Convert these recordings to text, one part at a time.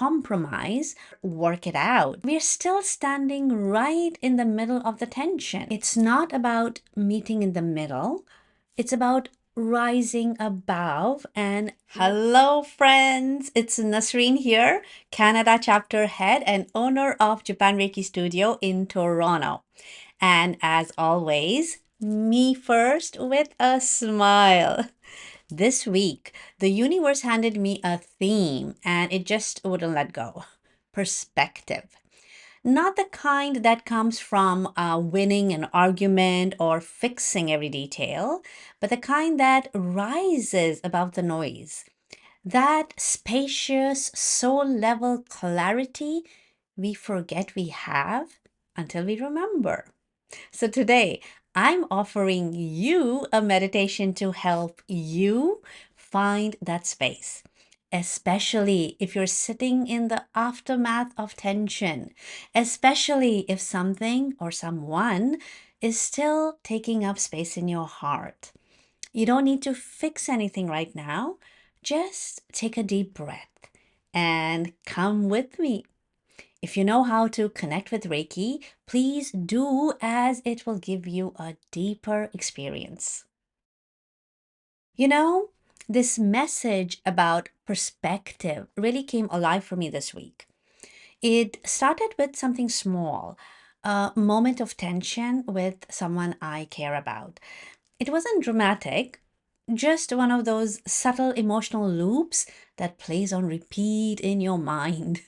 compromise, work it out, we're still standing right in the middle of the tension. It's not about meeting in the middle, it's about rising above. And hello, friends, it's Nasreen here, Canada chapter head and owner of Japan Reiki Studio in Toronto. And as always, me first with a smile. This week, the universe handed me a theme and it just wouldn't let go. Perspective. Not the kind that comes from winning an argument or fixing every detail, but the kind that rises above the noise. That spacious, soul level clarity we forget we have until we remember. So today, I'm offering you a meditation to help you find that space, especially if you're sitting in the aftermath of tension, especially if something or someone is still taking up space in your heart. You don't need to fix anything right now. Just take a deep breath and come with me. If you know how to connect with Reiki, please do, as it will give you a deeper experience. You know, this message about perspective really came alive for me this week. It started with something small, a moment of tension with someone I care about. It wasn't dramatic, just one of those subtle emotional loops that plays on repeat in your mind.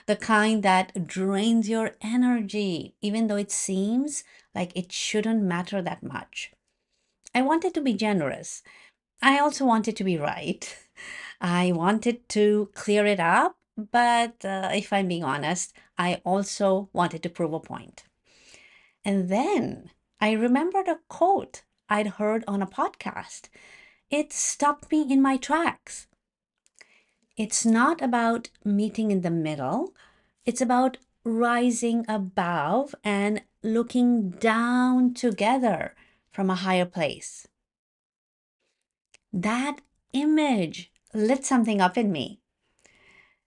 The kind that drains your energy, even though it seems like it shouldn't matter that much. I wanted to be generous. I also wanted to be right. I wanted to clear it up, but if I'm being honest, I also wanted to prove a point. And then I remembered a quote I'd heard on a podcast. It stopped me in my tracks. It's not about meeting in the middle, it's about rising above and looking down together from a higher place. That image lit something up in me.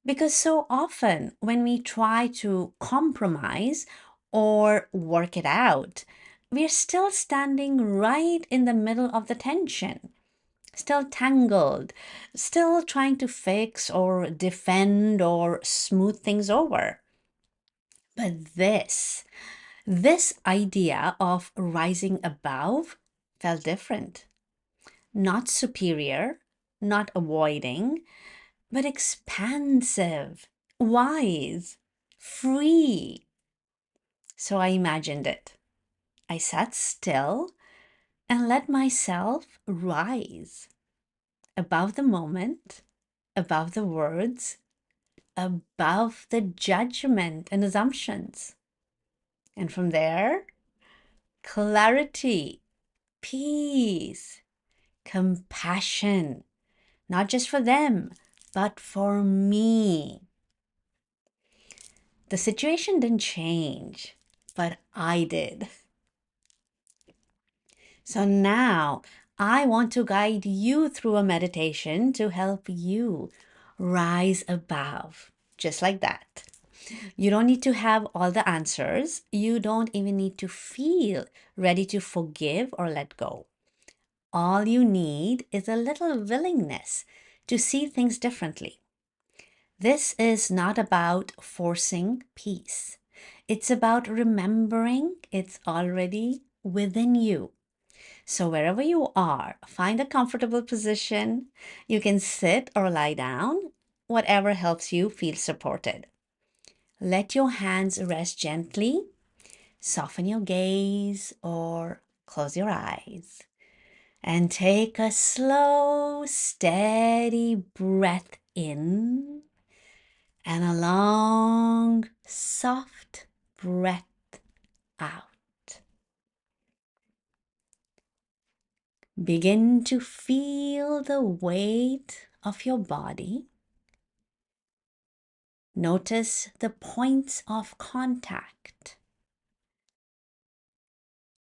Because so often when we try to compromise or work it out, we're still standing right in the middle of the tension, still tangled, still trying to fix or defend or smooth things over. But this idea of rising above felt different. Not superior, not avoiding, but expansive, wise, free. So I imagined it. I sat still and let myself rise above the moment, above the words, above the judgment and assumptions. And from there, clarity, peace, compassion, not just for them, but for me. The situation didn't change, but I did. So now I want to guide you through a meditation to help you rise above, just like that. You don't need to have all the answers. You don't even need to feel ready to forgive or let go. All you need is a little willingness to see things differently. This is not about forcing peace. It's about remembering it's already within you. So wherever you are, find a comfortable position. You can sit or lie down, whatever helps you feel supported. Let your hands rest gently. Soften your gaze or close your eyes. And take a slow, steady breath in and a long, soft breath out. Begin to feel the weight of your body. Notice the points of contact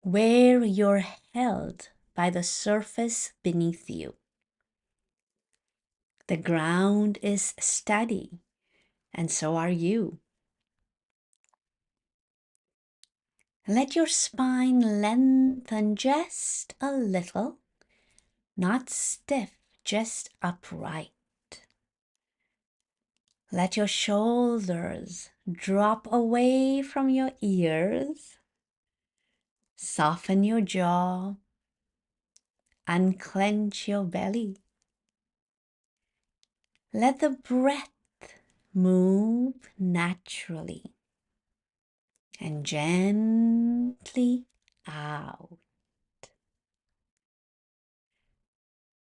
where you're held by the surface beneath you. The ground is steady and so are you. Let your spine lengthen just a little, not stiff, just upright. Let your shoulders drop away from your ears. Soften your jaw. Unclench your belly. Let the breath move naturally and gently out.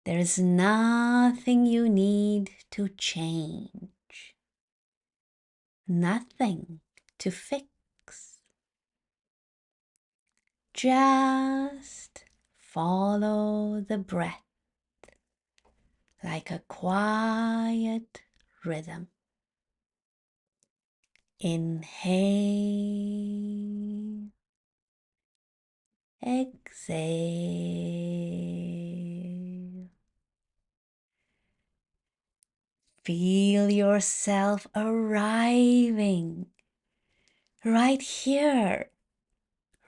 There is nothing you need to change, nothing to fix. Just follow the breath like a quiet rhythm. Inhale, exhale. Feel yourself arriving right here,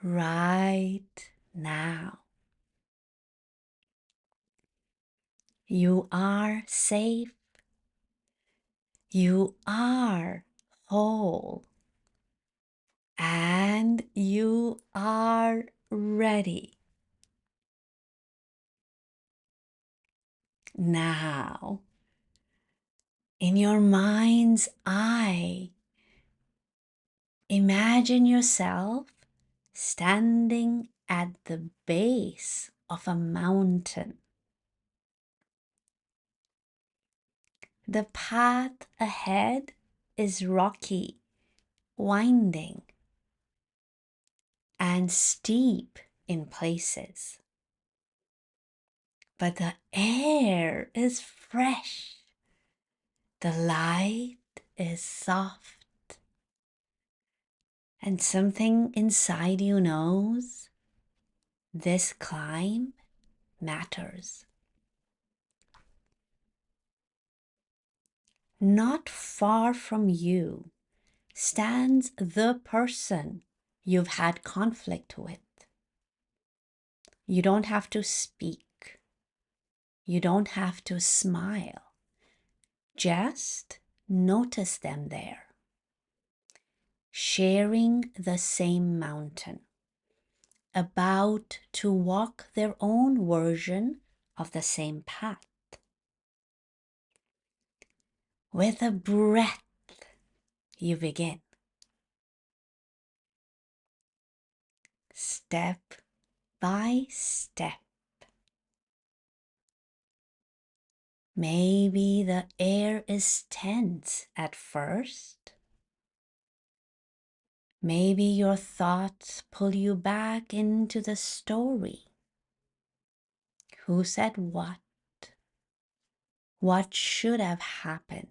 right now. You are safe. You are whole. And you are ready. Now, in your mind's eye, imagine yourself standing at the base of a mountain. The path ahead is rocky, winding, and steep in places. But the air is fresh. The light is soft. And something inside you knows this climb matters. Not far from you stands the person you've had conflict with. You don't have to speak. You don't have to smile. Just notice them there, sharing the same mountain, about to walk their own version of the same path. With a breath, you begin. Step by step. Maybe the air is tense at first. Maybe your thoughts pull you back into the story. Who said what? What should have happened?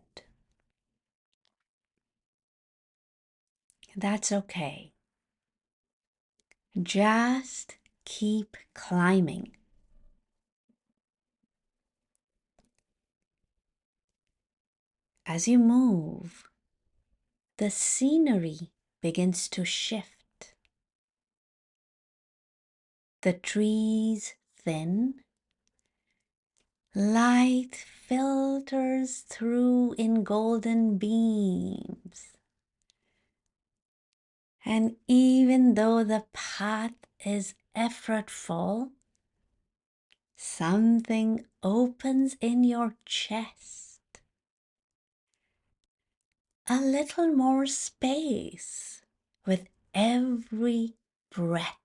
That's okay. Just keep climbing. As you move, the scenery begins to shift. The trees thin. Light filters through in golden beams. And even though the path is effortful, something opens in your chest. A little more space with every breath.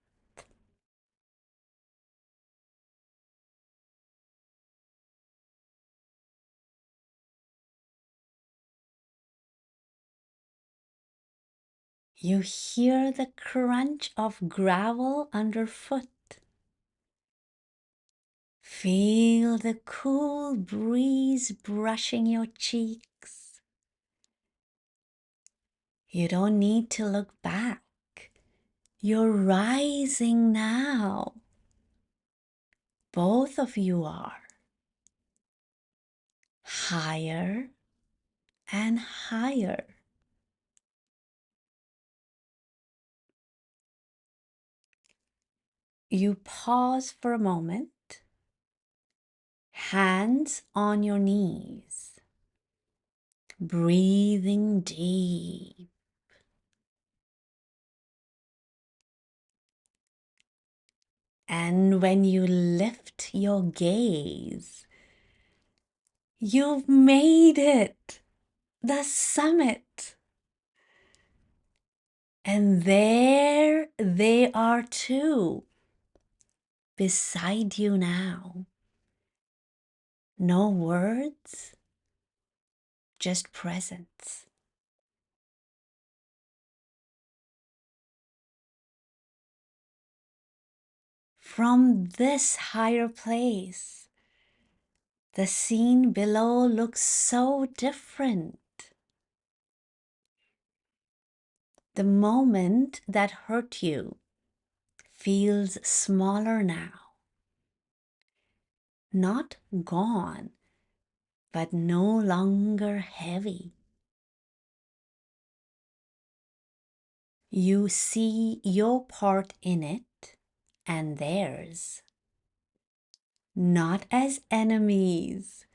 You hear the crunch of gravel underfoot. Feel the cool breeze brushing your cheeks. You don't need to look back. You're rising now. Both of you are. Higher and higher. You pause for a moment, hands on your knees, breathing deep. And when you lift your gaze, you've made it, the summit. And there they are too, beside you now. No words, just presence. From this higher place, the scene below looks so different. The moment that hurt you feels smaller now. Not gone, but no longer heavy. You see your part in it and theirs. Not as enemies,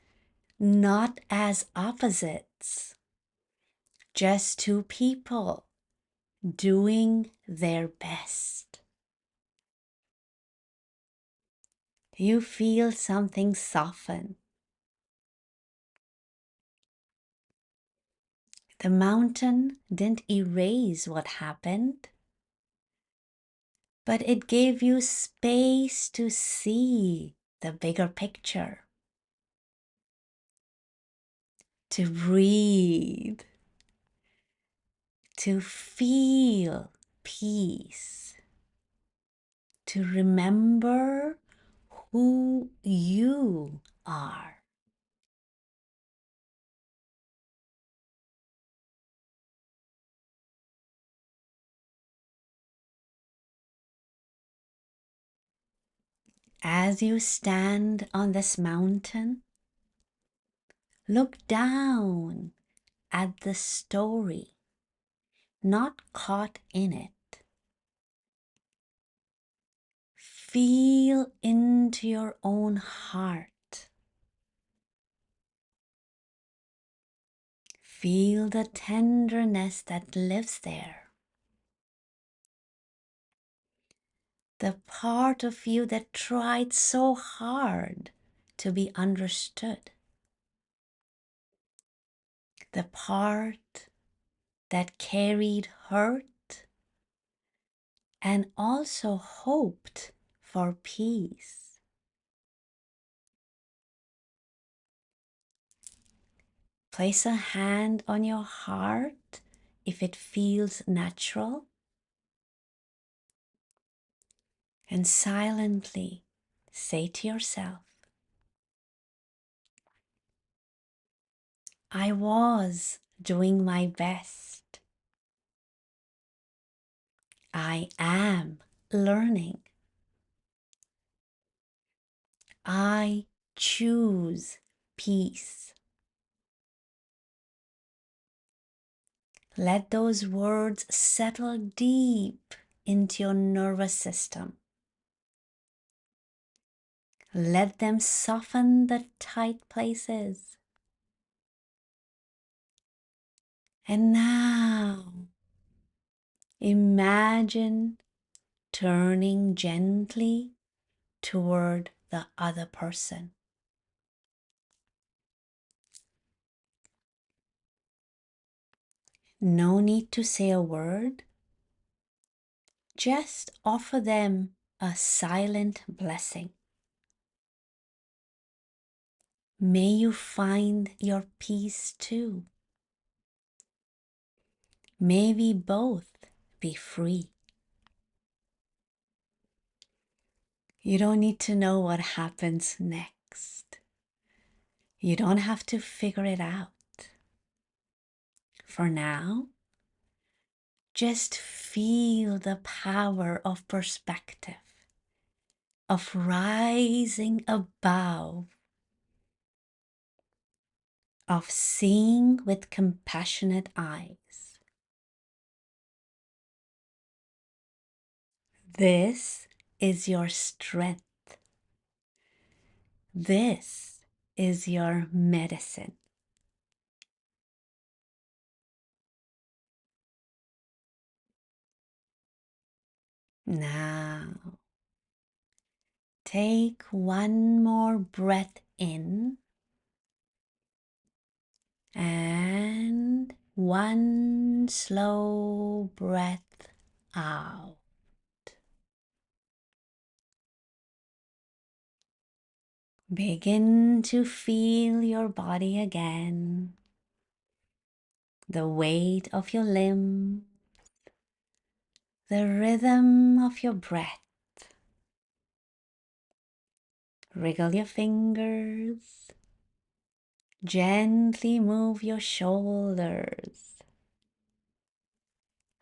not as opposites, just two people doing their best. You feel something soften. The mountain didn't erase what happened, but it gave you space to see the bigger picture, to breathe, to feel peace, to remember who you are. As you stand on this mountain, look down at the story, not caught in it. Feel into your own heart. Feel the tenderness that lives there. The part of you that tried so hard to be understood. The part that carried hurt and also hoped for peace. Place a hand on your heart if it feels natural, and silently say to yourself, I was doing my best. I am learning. I choose peace. Let those words settle deep into your nervous system. Let them soften the tight places. And now, imagine turning gently toward the other person. No need to say a word. Just offer them a silent blessing. May you find your peace too. May we both be free. You don't need to know what happens next. You don't have to figure it out. For now, just feel the power of perspective, of rising above, of seeing with compassionate eyes. This is your strength. This is your medicine. Now, take one more breath in and one slow breath out. Begin to feel your body again, the weight of your limbs, the rhythm of your breath. Wriggle your fingers, gently move your shoulders.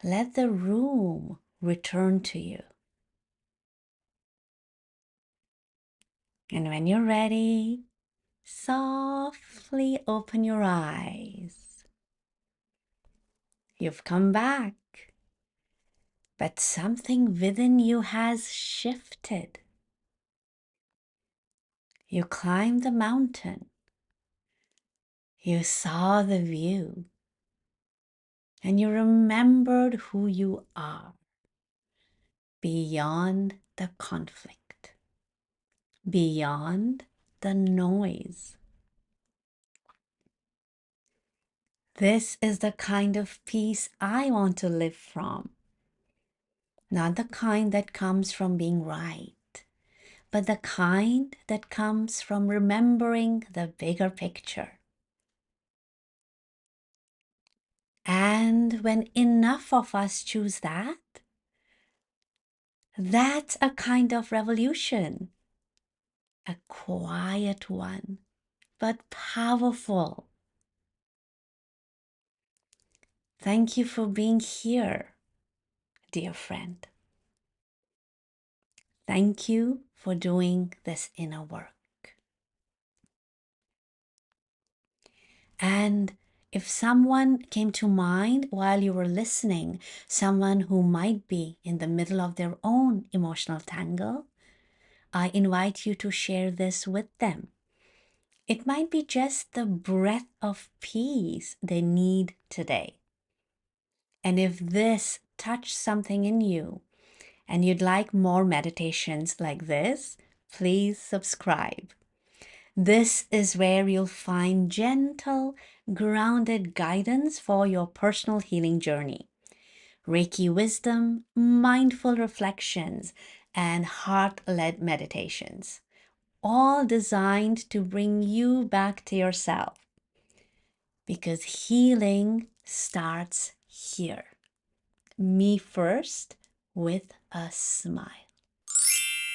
Let the room return to you. And when you're ready, softly open your eyes. You've come back, but something within you has shifted. You climbed the mountain. You saw the view. And you remembered who you are beyond the conflict, beyond the noise. This is the kind of peace I want to live from. Not the kind that comes from being right, but the kind that comes from remembering the bigger picture. And when enough of us choose that, that's a kind of revolution. A quiet one, but powerful. Thank you for being here, dear friend. Thank you for doing this inner work. And if someone came to mind while you were listening, someone who might be in the middle of their own emotional tangle, I invite you to share this with them. It might be just the breath of peace they need today. And if this touched something in you and you'd like more meditations like this, please subscribe. This is where you'll find gentle, grounded guidance for your personal healing journey. Reiki wisdom, mindful reflections, and heart-led meditations, all designed to bring you back to yourself. Because healing starts here. Me first, with a smile.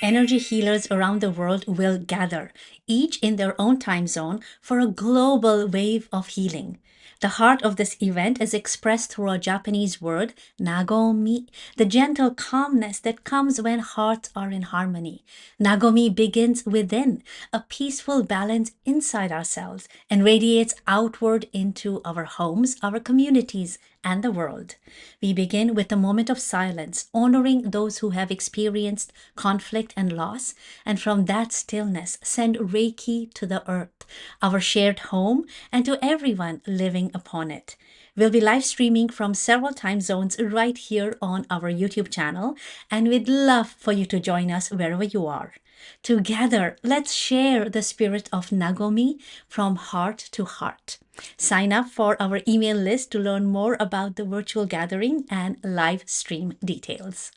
Energy healers around the world will gather, each in their own time zone, for a global wave of healing. The heart of this event is expressed through a Japanese word, nagomi, the gentle calmness that comes when hearts are in harmony. Nagomi begins within, a peaceful balance inside ourselves, and radiates outward into our homes, our communities, and the world. We begin with a moment of silence, honoring those who have experienced conflict and loss, and from that stillness, send Reiki to the earth, our shared home, and to everyone living upon it. We'll be live streaming from several time zones right here on our YouTube channel, and we'd love for you to join us wherever you are. Together, let's share the spirit of Nagomi from heart to heart. Sign up for our email list to learn more about the virtual gathering and live stream details.